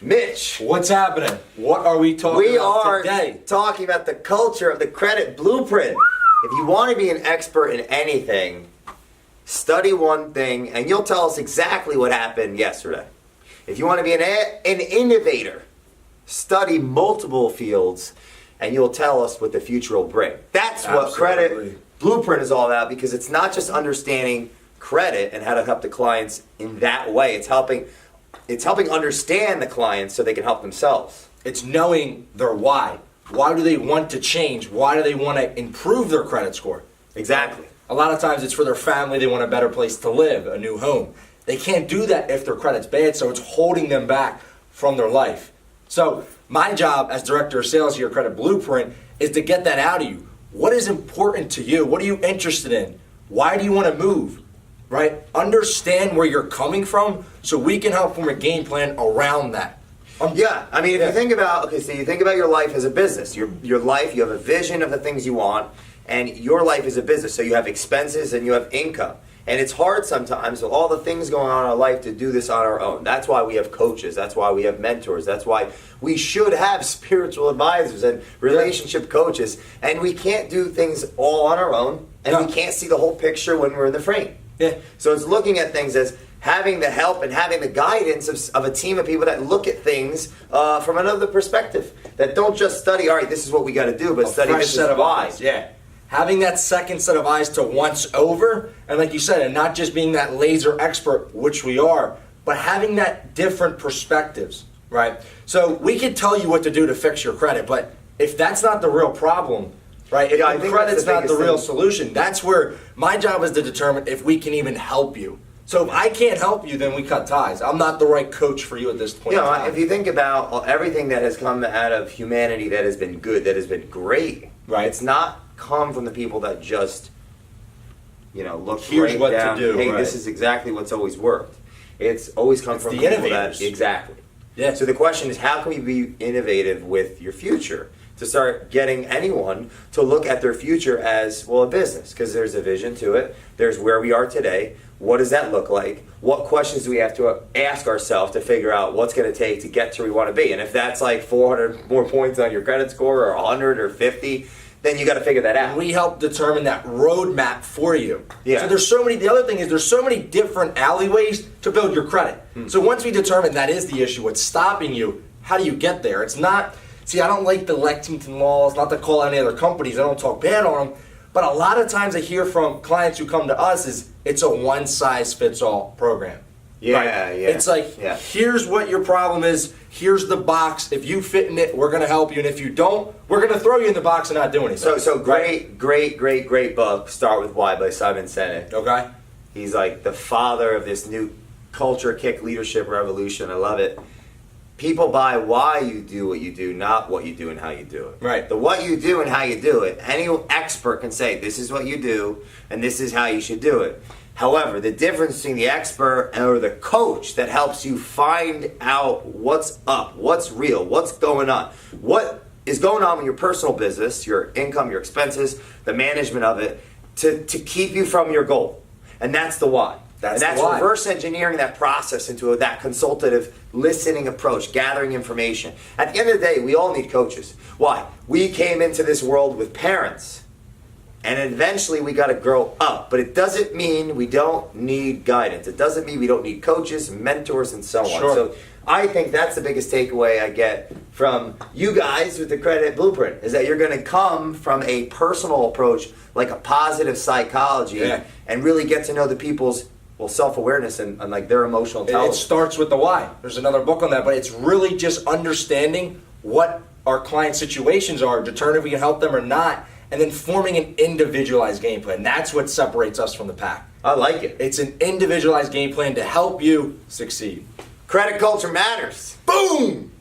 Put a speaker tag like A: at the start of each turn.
A: Mitch,
B: What's happening? What are we talking about today?
A: We are talking about the culture of the credit blueprint. If you want to be an expert in anything, study one thing and you'll tell us exactly what happened yesterday. If you want to be an innovator, study multiple fields and you'll tell us what the future will bring. That's what credit blueprint is all about, because it's not just understanding credit and how to help the clients in that way. It's helping understand the clients so they can help themselves.
B: It's knowing their why. Why do they want to change? Why do they want to improve their credit score?
A: Exactly.
B: A lot of times it's for their family. They want a better place to live, a new home. They can't do that if their credit's bad, so it's holding them back from their life. So my job as director of sales here at Credit Blueprint is to get that out of you. What is important to you? What are you interested in? Why do you want to move? Right? Understand where you're coming from so we can help form a game plan around that.
A: Yeah, I mean, if you think about, so you think about your life as a business. Your life, you have a vision of the things you want, and your life is a business. So you have expenses and you have income. And it's hard sometimes with all the things going on in our life to do this on our own. That's why we have coaches. That's why we have mentors. That's why we should have spiritual advisors and relationship coaches. And we can't do things all on our own, and we can't see the whole picture when we're in the frame.
B: Yeah.
A: So it's looking at things as having the help and having the guidance of a team of people that look at things from another perspective. That don't just study, all right, this is what we got to do, but study this
B: set
A: is
B: of
A: why.
B: eyes. Yeah. Having that second set of eyes to once over, and like you said, and not just being that laser expert, which we are, but having that different perspectives, right? So we can tell you what to do to fix your credit, but if that's not the real problem, right? If the credit's not the real solution, that's where my job is to determine if we can even help you. So if I can't help you, then we cut ties. I'm not the right coach for you at this point.
A: If you think about everything that has come out of humanity that has been good, that has been great,
B: right?
A: It's not come from the people that just, look
B: here's
A: right
B: what
A: down,
B: to do.
A: hey,
B: right.
A: This is exactly what's always worked. It's always come from
B: the
A: people
B: innovators.
A: Exactly.
B: Yeah.
A: So the question is, how can we be innovative with your future to start getting anyone to look at their future as, well, a business? Because there's a vision to it. There's where we are today. What does that look like? What questions do we have to ask ourselves to figure out what's going to take to get to where we want to be? And if that's like 400 more points on your credit score, or 100 or 50, then you got to figure that out.
B: And we help determine that roadmap for you.
A: Yeah.
B: So the other thing is there's so many different alleyways to build your credit. So once we determine that is the issue, what's stopping you, how do you get there? It's not, I don't like the Lexington laws, not to call any other companies, I don't talk bad on them, but a lot of times I hear from clients who come to us is it's a one-size-fits-all program.
A: Yeah,
B: right?
A: yeah.
B: It's like, here's what your problem is, here's the box. If you fit in it, we're going to help you. And if you don't, we're going to throw you in the box and not do anything.
A: So great book, Start With Why by Simon Sinek.
B: Okay.
A: He's like the father of this new culture kick leadership revolution. I love it. People buy why you do what you do, not what you do and how you do it.
B: Right.
A: The what you do and how you do it, any expert can say, this is what you do, and this is how you should do it. However, the difference between the expert or the coach that helps you find out what's up, what's real, what's going on, what is going on with your personal business, your income, your expenses, the management of it, to keep you from your goal. And that's the why. That's reverse engineering that process into that consultative listening approach, gathering information. At the end of the day, we all need coaches. Why? We came into this world with parents. And eventually we got to grow up. But it doesn't mean we don't need guidance. It doesn't mean we don't need coaches, mentors, and so on.
B: Sure.
A: So I think that's the biggest takeaway I get from you guys with the Credit Blueprint, is that you're going to come from a personal approach, like a positive psychology, and really get to know the people's self-awareness and like their emotional intelligence.
B: It starts with the why. There's another book on that, but it's really just understanding what our client situations are, determine if we can help them or not, and then forming an individualized game plan. That's what separates us from the pack.
A: I like it.
B: It's an individualized game plan to help you succeed.
A: Credit culture matters.
B: Boom!